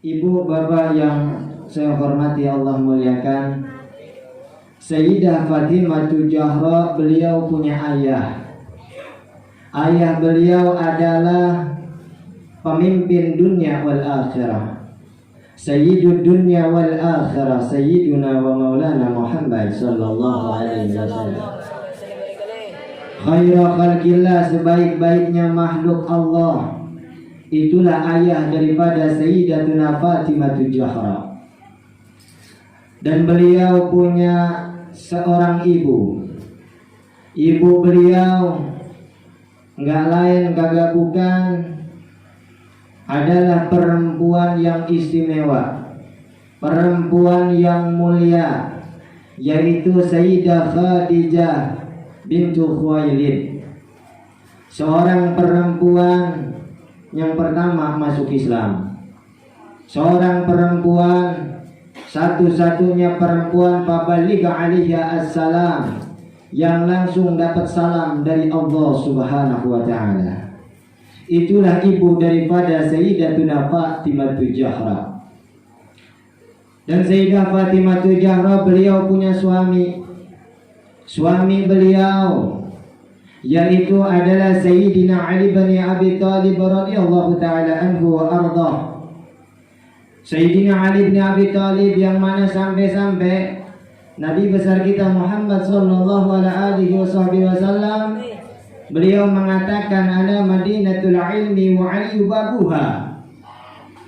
Ibu bapak yang saya hormati Allah muliakan, Sayyidah Fatimah Zahra beliau punya ayah. Ayah beliau adalah pemimpin dunia wal akhirah, Sayyidud dunya wal akhirah, Sayyiduna wa maulana Muhammad sallallahu alaihi wasallam. Khairu khalqillah, sebaik-baiknya makhluk Allah. Itulah ayah daripada Sayyidatuna Fatimah Zahra. Dan beliau punya seorang ibu. Ibu beliau enggak lain kagak bukan adalah perempuan yang istimewa, perempuan yang mulia, yaitu Sayyidah Khadijah bintu Khuwailid, seorang perempuan yang pertama masuk Islam, seorang perempuan satu-satunya perempuan pabaligha alaiha assalam yang langsung dapat salam dari Allah Subhanahu wa taala. Itulah ibu daripada Sayyidatuna Fatimah Zahra. Dan Sayyidah Fatimah Zahra beliau punya suami. Suami beliau yaitu adalah Sayyidina Ali bin Abi Thalib radhiyallahu taala anhu wa ardhah. Sayyidina Ali bin Abi Thalib yang mana sampai-sampai Nabi besar kita Muhammad sallallahu alaihi wasallam beliau mengatakan, ana Madinatul ilmi wa Ali babuha.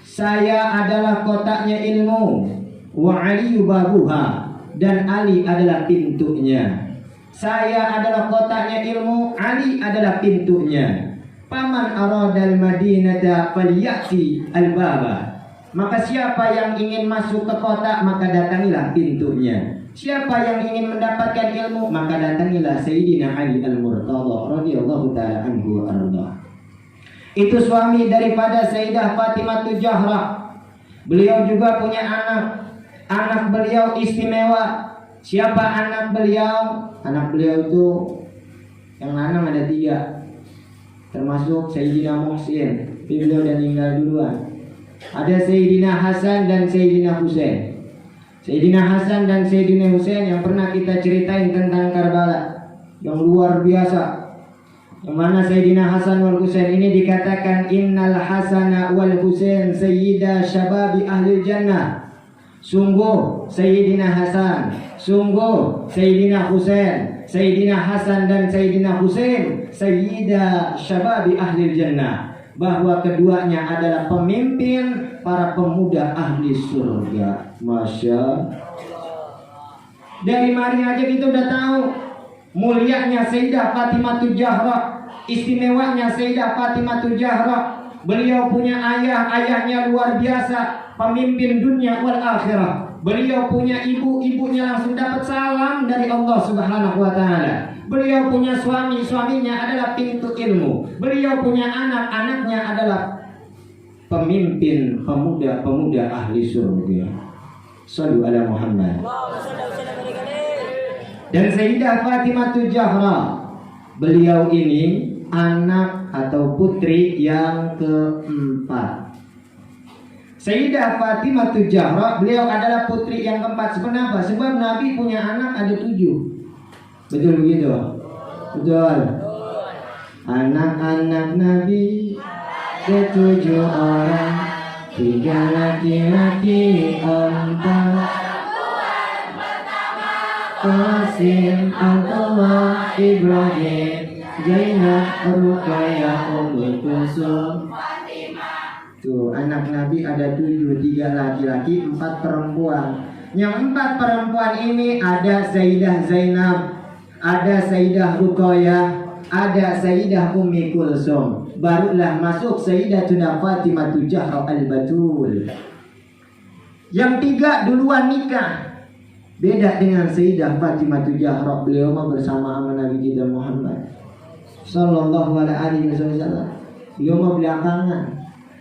Saya adalah kotaknya ilmu, wa Ali babuha, dan Ali adalah pintunya. Saya adalah kotaknya ilmu, Ali adalah pintunya. Paman aradal madinata falyati albaba. Maka siapa yang ingin masuk ke kota, maka datangilah pintunya. Siapa yang ingin mendapatkan ilmu, maka datangilah Sayyidina Ali al-Murtadha radhiyallahu taala anhu wa ardhah. Itu suami daripada Sayyidah Fatimah Zahra. Beliau juga punya anak. Anak beliau istimewa. Siapa anak beliau? Anak beliau itu yang lanang ada 3, termasuk Sayyidina Muhsin. Beliau dan meninggal duluan. Ada Sayyidina Hasan dan Sayyidina Husain. Sayyidina Hasan dan Sayyidina Husain yang pernah kita ceritain tentang Karbala, yang luar biasa. Yang mana Sayyidina Hasan wal Husain ini dikatakan innal Hasana wal Husain sayyida syababi ahli jannah. Sungguh Sayyidina Hasan, sungguh Sayyidina Husain, Sayyidina Hasan dan Sayyidina Husain sayyida syababi ahli jannah, bahwa keduanya adalah pemimpin para pemuda ahli surga. Masya Allah. Dari mari aja kita udah tahu mulianya Sayyidah Fatimah Zahra, istimewanya Sayyidah Fatimah Zahra. Beliau punya ayah, ayahnya luar biasa, pemimpin dunia wal akhirah. Beliau punya ibu, ibunya langsung dapat salam dari Allah Subhanahu wa taala. Beliau punya suami, suaminya adalah pintu ilmu. Beliau punya anak, anaknya adalah pemimpin pemuda-pemuda ahli surga. Shallu ala Muhammad. Dan Sayyidah Fatimah Zahra, beliau ini anak atau putri yang keempat. Sayyidah Fatimah Zahra, beliau adalah putri yang keempat. Kenapa? Sebab Nabi punya anak ada 7. Betul begitu? Betul. Anak-anak Nabi 7 orang, 3 laki-laki, 4 Qasim, Abdullah, Ibrahim, Zainab, Ruqayyah, Ummul Kulsum, tuh anak Nabi ada 7, 3 laki-laki, 4 perempuan. Yang 4 perempuan ini ada Sayyidah Zainab, ada Sayyidah Ruqayyah, ada Sayyidah Ummi Kulsum. Barulah masuk Sayyidatuna Fatimah Zahra al-Batul. Yang 3 duluan nikah. Beda dengan Sayyidah Fatimah Zahra, beliau mah bersama sama Nabi kita Muhammad sallallahu alaihi wasallam. Beliau mah belakangan.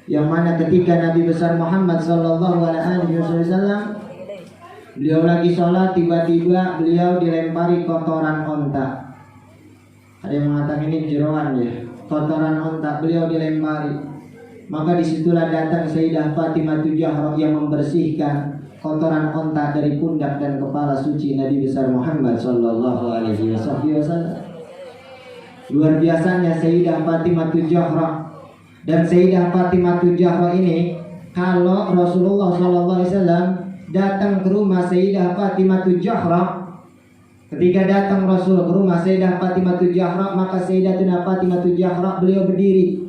Yang mana ketika Nabi besar Muhammad sallallahu alaihi wasallam beliau lagi sholat, tiba-tiba beliau dilempari kotoran onta. Ada yang mengatakan ini jeroan ya. Kotoran onta beliau dilempari. Maka disitulah datang Sayyidah Fatimah Zahra yang membersihkan kotoran onta dari pundak dan kepala suci Nabi besar Muhammad sallallahu alaihi wasallam. Luar biasanya Sayyidah Fatimah Zahra. Dan Sayyidah Fatimah Zahra ini, kalau Rasulullah sallallahu alaihi wasallam datang ke rumah Sayyidah Fatimah Zahra, ketika datang Rasul ke rumah Sayyidah Fatimah Zahra, maka Sayyidatina Fatimah Zahra beliau berdiri.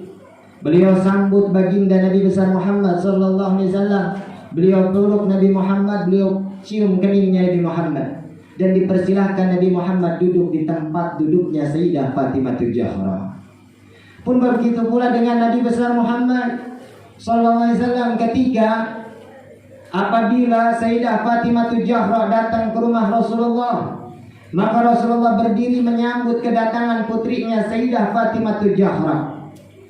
Beliau sambut baginda Nabi besar Muhammad sallallahu alaihi wasallam. Beliau peluk Nabi Muhammad, beliau cium keningnya Nabi Muhammad, dan dipersilahkan Nabi Muhammad duduk di tempat duduknya Sayyidah Fatimah Zahra. Pun begitu pula dengan Nabi besar Muhammad sallallahu alaihi wasallam ketika apabila Sayyidah Fatimah Zahra datang ke rumah Rasulullah, maka Rasulullah berdiri menyambut kedatangan putrinya Sayyidah Fatimah Zahra.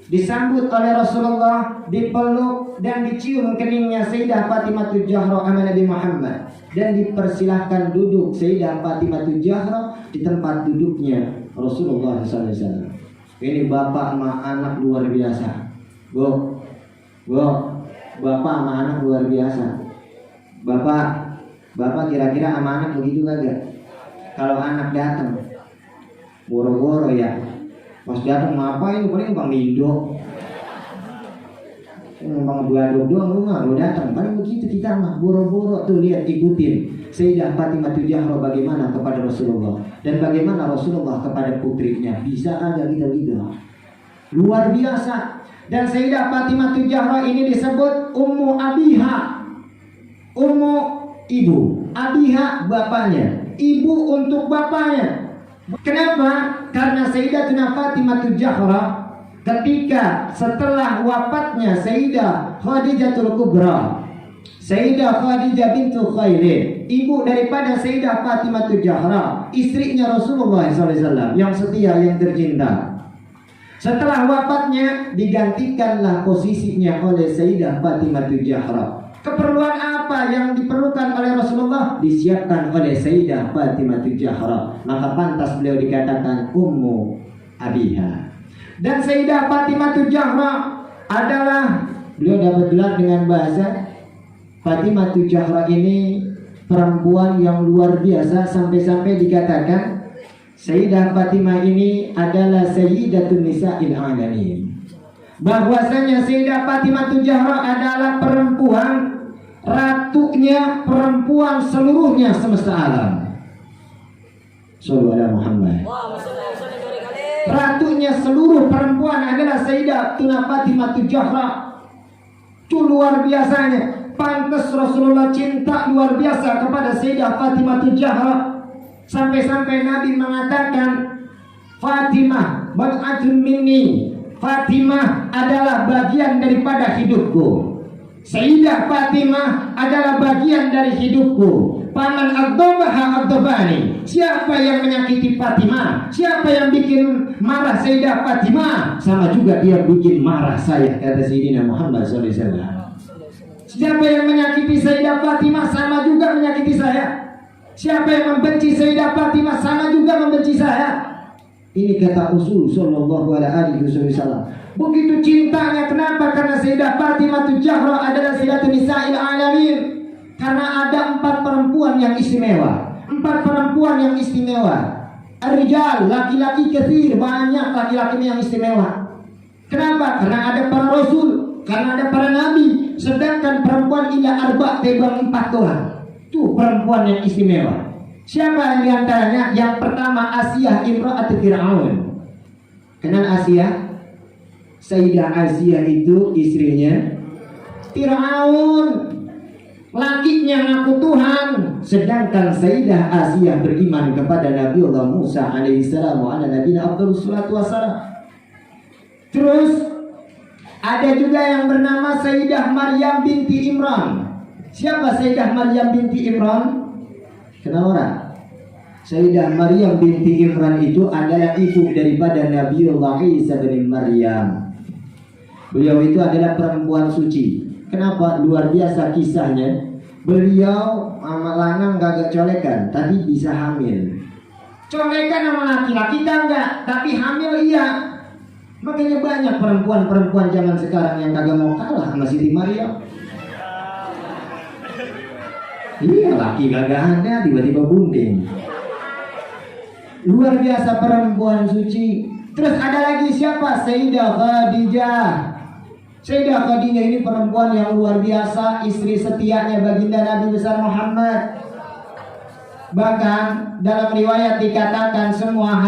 Disambut oleh Rasulullah, dipeluk dan dicium keningnya Sayyidah Fatimah Zahra sama Nabi Muhammad, dan dipersilahkan duduk Sayyidah Fatimah Zahra di tempat duduknya Rasulullah SAW. Ini bapak sama anak luar biasa. Bapak sama anak luar biasa. Bapak kira-kira sama anak begitu kagak? Kalau anak datang boro-boro ya, pas datang ngapain? Paling bang Lindo, bang Buadok doang, lu nggak datang. Paling begitu kita mah boro-boro tuh lihat ikutin Sayyidah Fatimah Zahra bagaimana kepada Rasulullah dan bagaimana Rasulullah kepada putrinya. Bisa ada gitu luar biasa. Dan Sayyidah Fatimah Zahra ini disebut Ummu Abiha, Ummu ibu, Abiha bapaknya, ibu untuk bapaknya. Kenapa? Karena Sayyidatina Fatimah Zahra ketika setelah wafatnya Sayyidah Khadijatul Kubra, Sayyidah Khadijah bintu Khuwailid, ibu daripada Sayyidah Fatimah Zahra, istrinya Rasulullah SAW yang setia, yang tercinta. Setelah wafatnya digantikanlah posisinya oleh Sayyidah Fatimah Zahra. Keperluan apa yang diperlukan oleh Rasulullah disiapkan oleh Sayyidah Fatimah Zahra. Maka pantas beliau dikatakan Ummu Abiha. Dan Sayyidah Fatimah Zahra adalah, beliau dapat gelar dengan bahasa Fatimah Zahra ini perempuan yang luar biasa, sampai-sampai dikatakan Sayyidah Fatimah ini adalah Sayyidatun Nisa'il Alamin. Bahwasanya Sayyidah Fatimah Zahra adalah perempuan, ratunya perempuan seluruhnya semesta alam. Sallallahu alaihi Muhammad. Ratunya seluruh perempuan adalah Sayyidatuna Fatimah Zahra. Itu luar biasanya. Pantas Rasulullah cinta luar biasa kepada Sayyidah Fatimah Zahra. Sampai-sampai Nabi mengatakan, Fatimah bad'atun minni, Fatimah adalah bagian daripada hidupku. Sayyidah Fatimah adalah bagian dari hidupku. Paman agdobaha agdobani. Siapa yang menyakiti Fatimah, siapa yang bikin marah Sayyidah Fatimah, sama juga dia bikin marah saya, kata Sayyidina Muhammad SAW. Siapa yang menyakiti Sayyidah Fatimah, sama juga menyakiti saya. Siapa yang membenci Sayyidah Fatimah, sama juga membenci saya. Ini kata Rasul sallallahu alaihi wasallam. Begitu cintanya. Kenapa? Karena Sayyidah Fatimah Zahra adalah Sayyidatun Nisa'il Alamin. Karena ada 4 perempuan yang istimewa. 4 perempuan yang istimewa. Ar-rijal, laki-laki katsir, banyak laki-laki yang istimewa. Kenapa? Karena ada para rasul, karena ada para nabi. Sedangkan perempuan ila arba' tebang 4 doang. Itu perempuan yang istimewa. Siapa yang diantaranya? Yang pertama Asiyah imra'atu Fir'aun. Kenal Asiyah? Sayyidah Asiyah itu istrinya Fir'aun, lakinya ngaku Tuhan. Sedangkan Sayyidah Asiyah beriman kepada Nabiullah Musa alaihissalam wa ala nabiyina afdhalus salatu wassalam. Terus ada juga yang bernama Sayyidah Maryam binti Imran. Siapa Sayyidah Maryam binti Imran? Kenal orang? Sayyidah Maryam binti Imran itu adalah ibu daripada Nabiullah Isa bin Maryam. Beliau itu adalah perempuan suci. Kenapa? Luar biasa kisahnya. Beliau sama lanang gak colekan, tapi bisa hamil. Colekan sama laki-laki enggak, tapi hamil iya. Makanya banyak perempuan-perempuan zaman sekarang yang kagak mau kalah sama Siti Maria. Iya, laki kagak ada, tiba-tiba bunting. Luar biasa perempuan suci. Terus ada lagi siapa? Sayyidah Khadijah. Sayyidah Khadijah ini perempuan yang luar biasa, istri setianya baginda Nabi besar Muhammad. Bahkan dalam riwayat dikatakan semua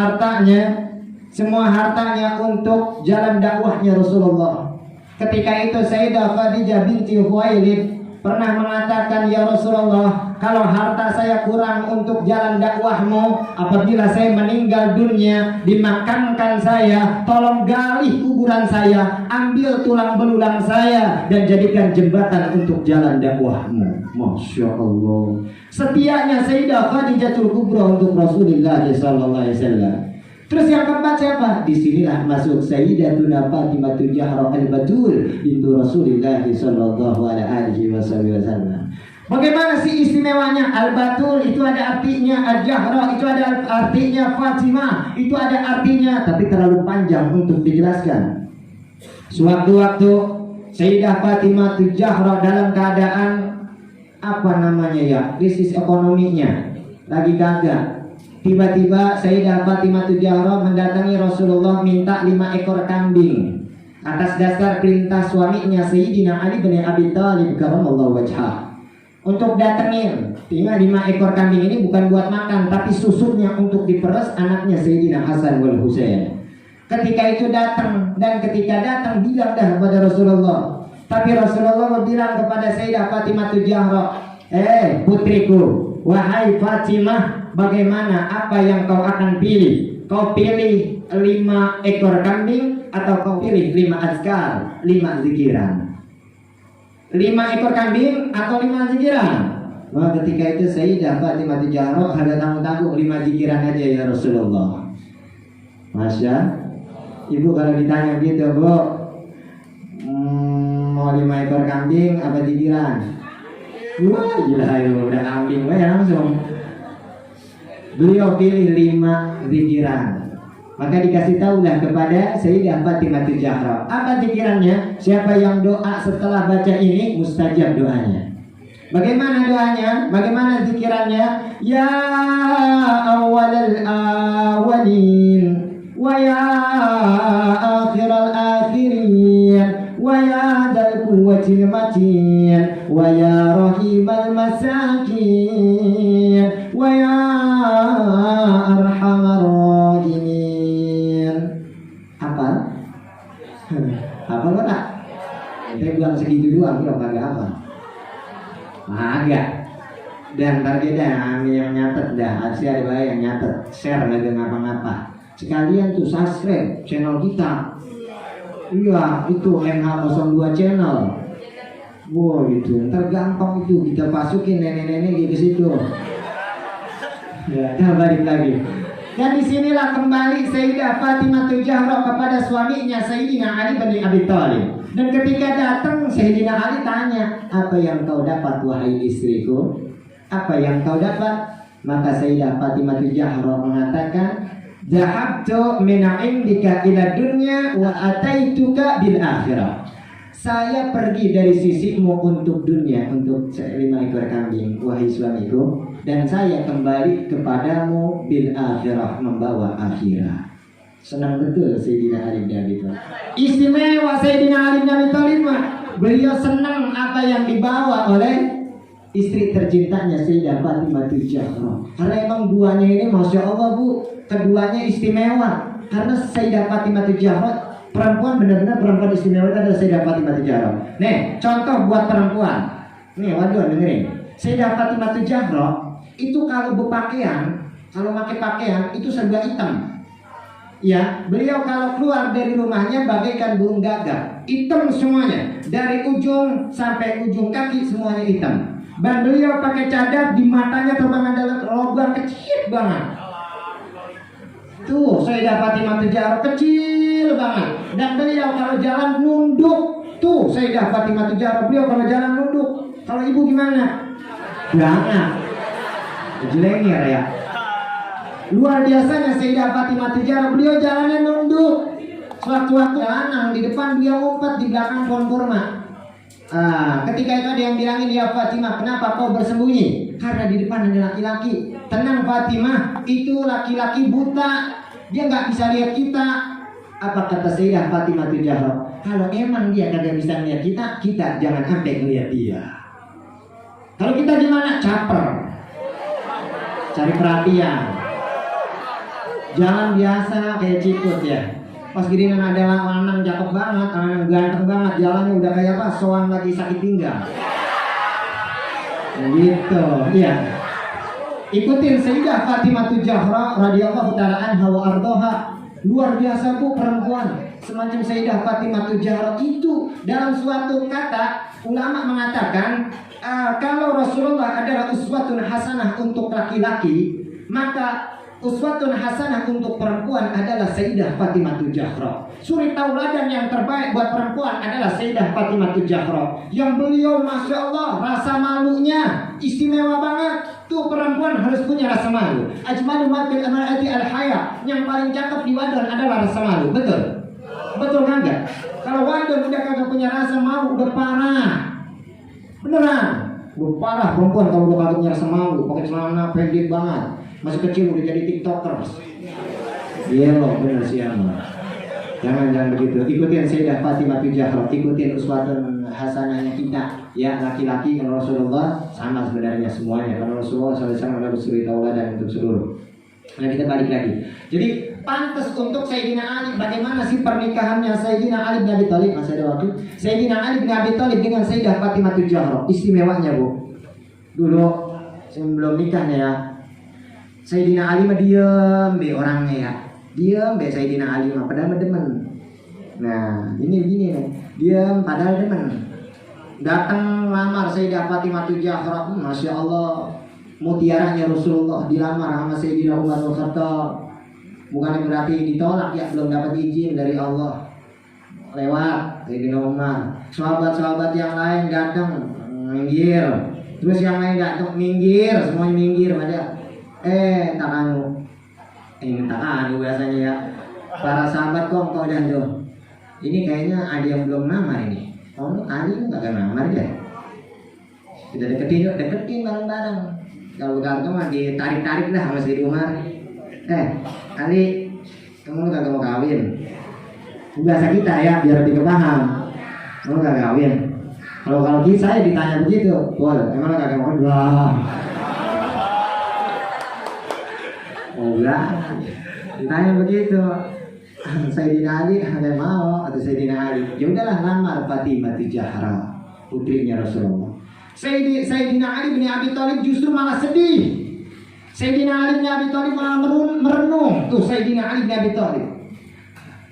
hartanya untuk jalan dakwahnya Rasulullah. Ketika itu Sayyidah Khadijah binti Khuwailid pernah mengatakan, ya Rasulullah, kalau harta saya kurang untuk jalan dakwahmu, apabila saya meninggal dunia, dimakamkan saya, tolong gali kuburan saya, ambil tulang belulang saya, dan jadikan jembatan untuk jalan dakwahmu. Masya Allah. Setianya Sayyidah Khadijatul Kubra untuk Rasulullah SAW. Terus yang keempat siapa? Disinilah masuk Sayyidatuna Fatimah Zahra al-Batul bintu Rasulullah sallallahu alaihi wasallam. Bagaimana sih istimewanya? Al-Batul itu ada artinya, Al-Zahra itu ada artinya, Fatimah itu ada artinya, tapi terlalu panjang untuk dijelaskan. Sewaktu-waktu Sayyidah Fatimah Zahra dalam keadaan krisis ekonominya, lagi kagak. Tiba-tiba Sayyidah Fatimah Zahra mendatangi Rasulullah minta 5 ekor kambing atas dasar perintah suaminya Sayyidina Ali bin Abi Thalib karramallahu wajhah. Untuk datengin, tinggal 5 ekor kambing ini bukan buat makan, tapi susutnya untuk diperes anaknya Sayyidina Hasan wal Husain. Ketika itu datang, dan ketika datang bilang dah kepada Rasulullah. Tapi Rasulullah bilang kepada Sayyidah Fatimah Zahra, putriku, wahai Fatimah, bagaimana, apa yang kau akan pilih? Kau pilih 5 ekor kambing atau kau pilih 5 azkar, 5 zikiran? 5 ekor kambing atau 5 zikiran? Maka ketika itu Sayyidah Fatimah Zahra ada tanggung-tanggung 5 zikiran aja ya Rasulullah. Masya, ibu kalau ditanya gitu, Bu, mau 5 ekor kambing apa zikiran? Wah gila itu, udah kambing ya langsung. Beliau pilih 5 zikiran. Maka dikasih tahulah kepada Sayyidah Fatimah Zahra, apa zikirannya? Siapa yang doa setelah baca ini mustajab doanya. Bagaimana doanya? Bagaimana zikirannya? Ya awwalal awwalin wa ya akhiral akhirin wa ya dzal quwwatil matin wa ya rahimal masakin wa ya arhamar rahimin. Apa lo tak? Saya bilang segitu doang, lo kagak apa? Agak. Dan targetnya yang nyatet dah, ada baik yang nyatet, share lagi ngapa-ngapa. Sekalian tuh subscribe channel kita. Iya, itu MH02 channel. Wow gitu, ntar gampang itu kita masukin nenek-nenek di situ. Ya, kita balik lagi. Dan disinilah kembali Sayyidah Fatimah Zahra kepada suaminya Sayyidina Ali bin Abi Thalib. Dan ketika datang Sayyidina Ali tanya, apa yang kau dapat wahai istriku? Apa yang kau dapat? Maka Sayyidah Fatimah Zahra mengatakan, Zahabtu min indika ila dunya wa ataituka bil akhirah. Saya pergi dari sisimu untuk dunia, untuk 5 ekor kambing, wahai suamiku, dan saya kembali kepadamu bil akhirah, membawa akhirat. Senang betul Sayyidina Ali bin Abi Thalib. Istimewa Sayyidina Ali bin Abi Thalib, beliau senang apa yang dibawa oleh istri tercintanya Sayyidah Fatimah Zahra. Karena emang duanya ini Masya Allah Bu, keduanya istimewa. Karena Sayyidah Fatimah Zahra perempuan, benar-benar perempuan istimewa itu adalah Sayyidah Fatimah Zahra. Nih, contoh buat perempuan. Nih, waduh dengerin. Sayyidah Fatimah Zahra itu kalau berpakaian, kalau pakai pakaian itu serba hitam. Ya, beliau kalau keluar dari rumahnya bagaikan burung gagak, hitam semuanya, dari ujung sampai ujung kaki semuanya hitam. Dan beliau pakai cadar, di matanya terbang ada lubang kecil banget. Tuh, Sayyidah Fatimah Zahra kecil banget. Dan beliau kalau jalan nunduk. Tuh, Sayyidah Fatimah Zahra, beliau kalau jalan nunduk. Kalau ibu gimana? Jangan. Jelengir ya. Luar biasanya Sayyidah Fatimah Zahra, beliau jalannya nunduk. Sewaktu-waktu lanang di depan dia ngumpet di belakang pohon kurma. Ketika itu ada yang bilangin, ya Fatimah, kenapa kau bersembunyi? Karena di depan ada laki-laki. Tenang Fatimah, itu laki-laki buta, dia nggak bisa lihat kita. Apa kata Sayyidah Fatimah Zahra? Kalau emang dia kagak bisa lihat kita, kita jangan sampai ngelihat dia. Kalau kita gimana? Caper, cari perhatian. Jangan biasa kayak Cikut ya. Pas gini ada lanang cakep banget, lanang ganteng banget, jalannya udah kayak apa? Soang lagi sakit pinggang. Gitu, iya. Ikutin Sayyidah Fatimah Zahra radhiyallahu ta'ala anha wa ardhaha. Luar biasa Bu perempuan semacam Sayyidah Fatimah Zahra itu. Dalam suatu kata ulama mengatakan kalau Rasulullah adalah uswatun hasanah untuk laki-laki, maka uswatun hasanah untuk perempuan adalah Sayyidah Fatimah Zahra. Suri tauladan yang terbaik buat perempuan adalah Sayyidah Fatimah Zahra. Yang beliau Masya Allah rasa malunya istimewa banget. Tuh perempuan harus punya rasa malu. Ajmalu ma fil amarati al-haya. Yang paling cakep di wadon adalah rasa malu. Betul? Betul kagak? Kalau wadon udah kagak punya rasa malu, udah parah. Beneran? Udah parah perempuan kalau udah kagak punya rasa malu, pakai celana pendek banget. Masih kecil udah jadi tiktokers. Iya loh, bener sih Amma. Jangan begitu. Ikutin Sayyidah Fatimah Zahra, ikutin uswatun hasanahnya kita. Ya laki-laki kalau Rasulullah sama sebenarnya semuanya. Kalau Rasulullah SAW adalah suri tauladan untuk seluruh. Nah kita balik lagi. Jadi pantas untuk Sayyidina Ali. Bagaimana sih pernikahannya Sayyidina Ali bin Abi Thalib? Masih ada waktu. Sayyidina Ali bin Abi Thalib dengan Sayyidah Fatimah Zahra. Istimewanya Bu. Dulu sebelum nikahnya ya, Sayyidina Ali mah diem be orangnya ya. Diem be Sayyidina Ali mah padahal demen. Nah, ini begini nih. Diem padahal demen. Datang lamar Sayyidah Fatimah Zahra. Masya Allah, mutiaranya Rasulullah dilamar sama Sayyidina Umar bin Khattab. Bukan berarti ditolak ya, belum dapat izin dari Allah. Lewat Sayyidina Umar. Sahabat-sahabat yang lain datang minggir. Terus yang lain datang minggir, semuanya minggir pada. Tak anu. Ini tak anu biasanya ya. Para sahabat kok dan tuh. Ini kayaknya ada yang belum namar ini. Oh, Ali nggak akan namar ya. Sudah deketin bareng-bareng. Kalau begitu mah ditarik-tarik lah sama si Umar. Ali, kamu nggak mau kawin? Bahasa kita ya, biar lebih paham. Kamu nggak kawin? Kalau saya ditanya begitu, boleh. Emang nggak mau kawin? Enggak, ditanya begitu. Sayyidina Ali ada mau atau Sayyidina Ali? Ya udahlah lamar Fatimah Zahra, putrinya Rasulullah. Sayyidina Ali bin Abi Thalib justru malah sedih. Sayyidina Ali bin Abi Thalib malah merenung. Tuh Sayyidina Ali bin Abi Thalib.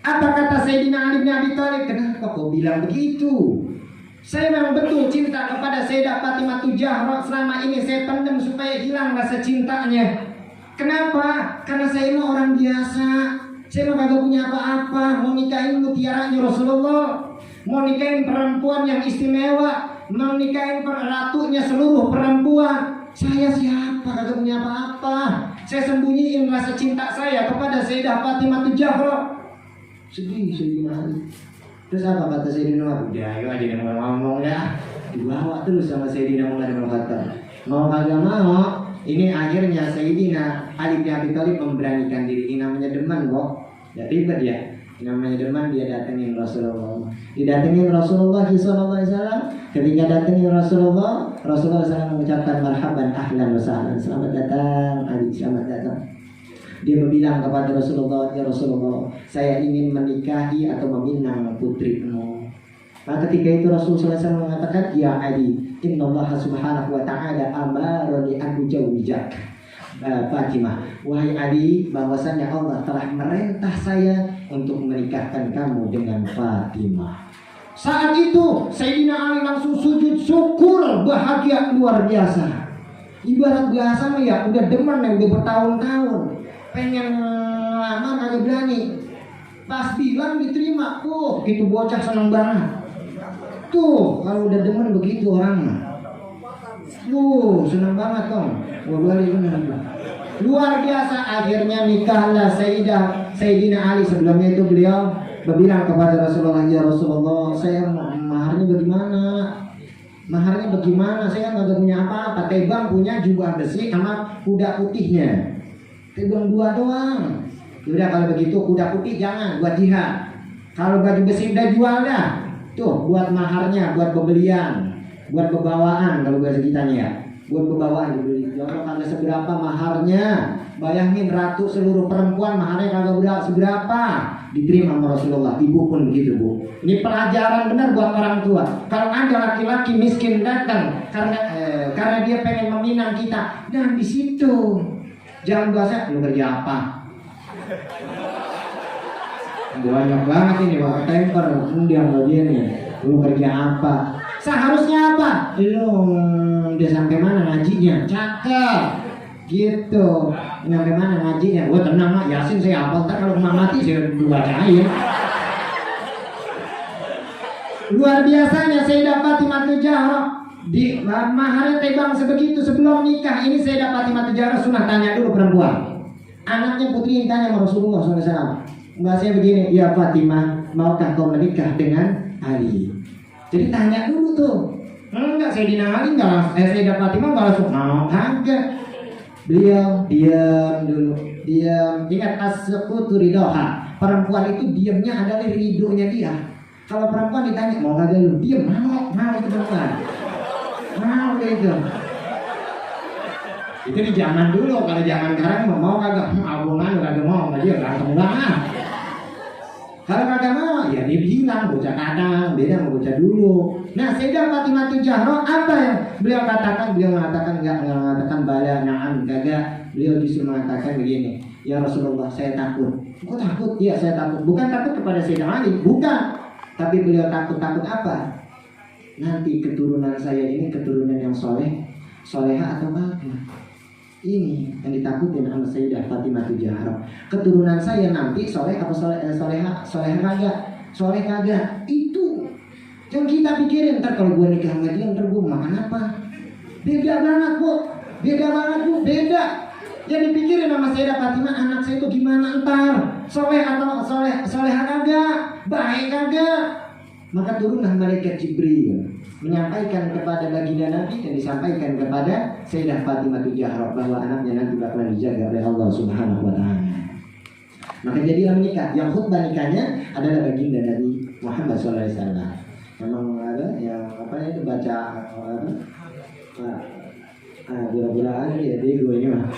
Apa kata Sayyidina Ali bin Abi Thalib? Kenapa kau bilang begitu? Saya memang betul cinta kepada Sayyidah Fatimah Zahra. Selama ini saya pendam supaya hilang rasa cintanya. Kenapa? Karena saya ini orang biasa. Saya kagak punya apa-apa. Mau nikahin mutiaranya Rasulullah, mau nikahin perempuan yang istimewa, mau nikahin ratunya seluruh perempuan. Saya siapa? Kagak punya apa-apa. Saya sembunyiin rasa cinta saya kepada Sayyidah Fatimah Zahra. Sedih Sayyidina Ali. Terus apa kata Sayyidina Umar? Udah, ayo aja yang ngomong dah. Dibawa terus sama Sayyidina Umar bin Khattab. Mau kagak mau. Ini akhirnya Sayyidina Ali bin Abi Thalib memberanikan diri. Ini namanya deman kok. Ya ribet ya. Ini namanya deman, dia datengin Rasulullah. Didatengin Rasulullah SAW. Ketika datengin Rasulullah SAW mengucapkan marhaban ahlan wa sahlan. Selamat datang Ali, selamat datang. Dia berbilang kepada Rasulullah, ya Rasulullah, saya ingin menikahi atau meminang putrimu. Maka ketika itu Rasulullah SAW mengatakan, ya Ali, Inna Allah subhanahu wa ta'ala amarani an ujawwijak Fatimah. Wahai Ali, bahwasanya Allah telah merintah saya untuk menikahkan kamu dengan Fatimah. Saat itu Sayyidina Ali langsung sujud syukur, bahagia luar biasa. Ibarat biasa mah ya udah demen ya, udah bertahun-tahun pengen lama kagak berani. Pas bilang diterima, itu bocah seneng banget. Tuh, kalau udah demen begitu orangnya. Senang banget dong. Luar biasa. Akhirnya nikahlah Sayyidina Ali. Sebelumnya itu beliau berbilang kepada Rasulullah, ya Rasulullah, saya maharnya bagaimana? Maharnya bagaimana? Saya nggak punya apa-apa. Tebang punya jubah besi sama kuda putihnya. Tebang 2 doang. Udah kalau begitu kuda putih jangan buat jihad. Kalau baju besi udah jual dah. Tuh buat maharnya, buat pembelian, buat pembawaan kalau bahasa kitanya ya. Buat pembawaan dibeli. Kalau kagak seberapa maharnya. Bayangin ratu seluruh perempuan maharnya kagak udah seberapa. Diterima sama Rasulullah. Ibu pun begitu, Bu. Ini pelajaran benar buat orang tua. Kalau ada laki-laki miskin datang karena dia pengen meminang kita, dan di situ jangan bahasa lu kerja apa. Banyak banget ini bapak temper, kemudian dia nih, lu kerja apa? Seharusnya apa? Lu udah sampai mana ngajinya? Cakep, gitu. Sampai mana ngajinya? Gua tenang mak, Yasin saya hafal. Ntar kalau emak mati saya bacain. Luar biasanya Sayyidah Fatimah Zahra di maharnya tebang sebegitu sebelum nikah. Ini Sayyidah Fatimah Zahra sunah tanya dulu perempuan. Anaknya putri yang tanya sama Rasulullah SAW. Bahasanya begini, ya Fatimah, maukah kau menikah dengan Ali? Jadi tanya dulu tuh. Enggak, Sayyidina Ali enggak, Sayyidah Fatimah enggak langsung mau, kagak. Beliau diam dulu, diam. Ingat as-sukutu ridoha. Perempuan itu diamnya adalah ridhonya dia. Kalau perempuan ditanya mau kagak lu, diam, mau itu perempuan. Mau gitu. Itu di zaman dulu, kalau zaman sekarang mau kagak, abungan kagak mau, dia langsung banget. Kalau kagak mau, ya dia bilang bocah kadang, beda sama bocah dulu. Nah, Sayyidah Fatimah Zahra apa yang beliau katakan? Beliau mengatakan enggak mengatakan bala, na'am, kagak. Beliau justru mengatakan begini, ya Rasulullah, saya takut. Kok takut? Iya, saya takut. Bukan takut kepada Sayyidina Ali, bukan. Tapi beliau takut apa? Nanti keturunan saya ini keturunan yang soleha atau kagak? Ini yang ditakutin sama Sayyidah Fatimah Zahra. Keturunan saya nanti soleh apa soleha kagak? Soleh kagak? Itu yang kita pikirin. Ntar kalau gue nikah sama dia, ntar gue makan apa? Beda banget, Bu. Beda. Yang dipikirin sama Sayyidah Fatimah, anak saya itu gimana ntar? Soleh atau soleha kagak? Baik kagak? Maka turunlah malaikat Jibril menyampaikan kepada baginda Nabi dan disampaikan kepada Sayyidah Fatimah Zahra bahwa anaknya nanti bakalan dijaga oleh Allah Subhanahu wa taala. Maka jadilah menikah. Yang khutbah nikahnya adalah baginda Nabi Muhammad SAW. Memang ada yang apa itu baca gula-gulaan ya dia gue mah.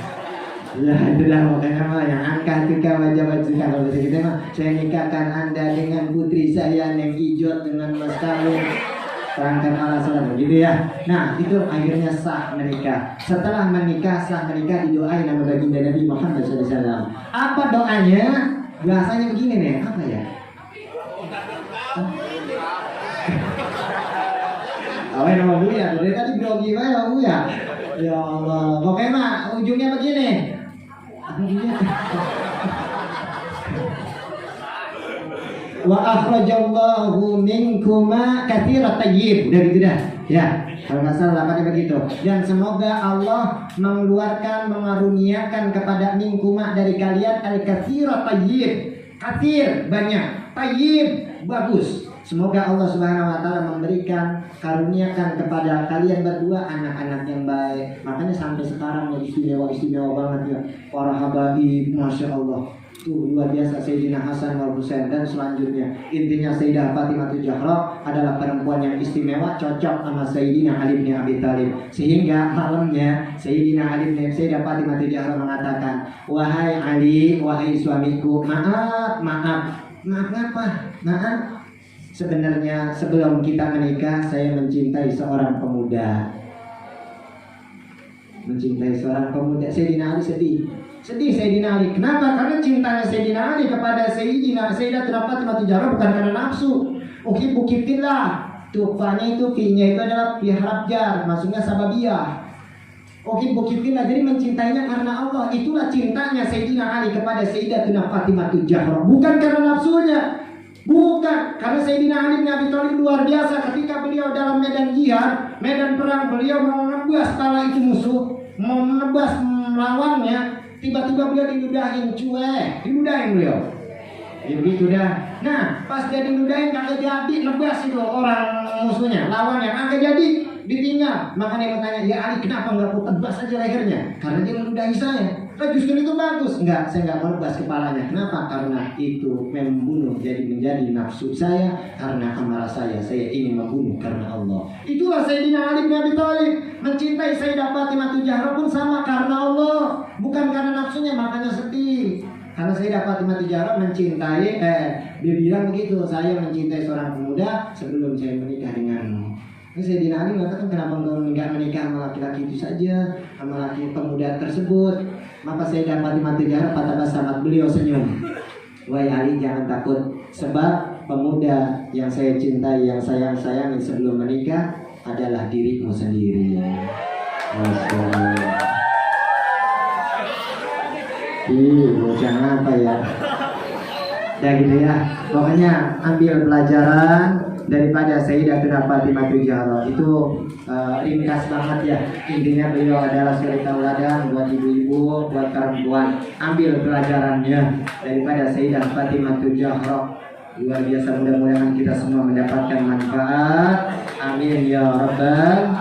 Ya itulah makanya mah yang angkat tika wajah kalau bahasa kita mah, saya nikahkan anda dengan putri saya yang hijau dengan mas kawin perangkat alasan gitu ya. Nah itu akhirnya sah menikah. Setelah menikah sah menikah didoain nama baginda Nabi Muhammad SAW. Apa doanya? Bahasanya begini nih, apa ya? Awalnya nama Buya, dari tadi grogi banget sama Buya. Ya Allah, pokoknya mah ujungnya begini. Wa akhrajallahu minkuma katsirat tayyib. Udah gitu dah. Ya, kalau nggak salah lapatnya begitu. Dan semoga Allah mengeluarkan, mengaruniakan kepada minkuma dari kalian al-katsirat tayyib. Katsir banyak, tayyib bagus. Semoga Allah Subhanahu wa taala memberikan, karuniakan kepada kalian berdua anak-anak yang baik. Makanya sampai sekarang ya istimewa banget ya para habaib, masya Allah. Tuh luar biasa Sayyidina Hasan wal Husain dan selanjutnya. Intinya Sayyidah Fatimah Zahra adalah perempuan yang istimewa, cocok sama Sayyidina Ali bin Abi Thalib. Sehingga malamnya Sayyidah Fatimah Zahra mengatakan, wahai Ali, wahai suamiku, maaf apa? Maaf. Sebenarnya sebelum kita menikah saya mencintai seorang pemuda. Sayyidina Ali sedih Sayyidina Ali. Kenapa? Karena cintanya Sayyidina Ali kepada Sayyidah Fatimah Zahra bukan karena nafsu. Uhibbu fillah. Tuh fanya itu finya itu adalah harap jar, maksudnya sababiyah. Uhibbu fillah, jadi mencintainya karena Allah. Itulah cintanya Sayyidina Ali kepada Sayyidah Fatimah Zahra, bukan karena nafsunya. Bukan, karena Sayyidina Ali bin Abi Thalib luar biasa ketika beliau dalam medan jihad, medan perang, beliau mau menebas kala itu musuh, mau menebas melawannya, tiba-tiba beliau diludahin beliau. Ya begitu dah. Nah, pas dia diludahin kagak jadi, lebas itu orang musuhnya, lawannya kagak jadi, ditinggal. Makanya yang tanya, ya Ali kenapa nggak kau tebas aja lehernya? Karena dia meludahi saya. Nah, justru itu bagus. Enggak, saya nggak mau lebas kepalanya. Kenapa? Karena itu membunuh menjadi nafsu saya. Karena amarah saya ingin membunuh karena Allah. Itulah Sayyidina Ali bin Abi Thalib. Mencintai Sayyidah Fatimah Zahra pun sama karena Allah, bukan karena nafsunya. Makanya sedih. Karena Sayyidah Fatimah Zahra mencintai, dia bilang begitu, saya mencintai seorang pemuda sebelum saya menikah denganmu. Ini Sayyidina Ali mengatakan, kenapa engkau enggak menikah sama laki-laki itu saja, sama laki pemuda tersebut? Maka Sayyidah Fatimah Zahra kata sahabat beliau senyum. Wahai Ali, jangan takut, sebab pemuda yang saya cintai, yang sayang-sayangi sebelum menikah adalah dirimu sendiri. Masya Allah. Bocah apa ya? Ya gitu ya. Pokoknya ambil pelajaran daripada Sayyidatuna Fatimah Zahra. Itu ringkas banget ya. Intinya beliau adalah suri tauladan buat ibu-ibu, buat perempuan. Ambil pelajarannya daripada Sayyidah Fatimah Zahra. Luar biasa, mudah-mudahan kita semua mendapatkan manfaat. Amin ya rabbal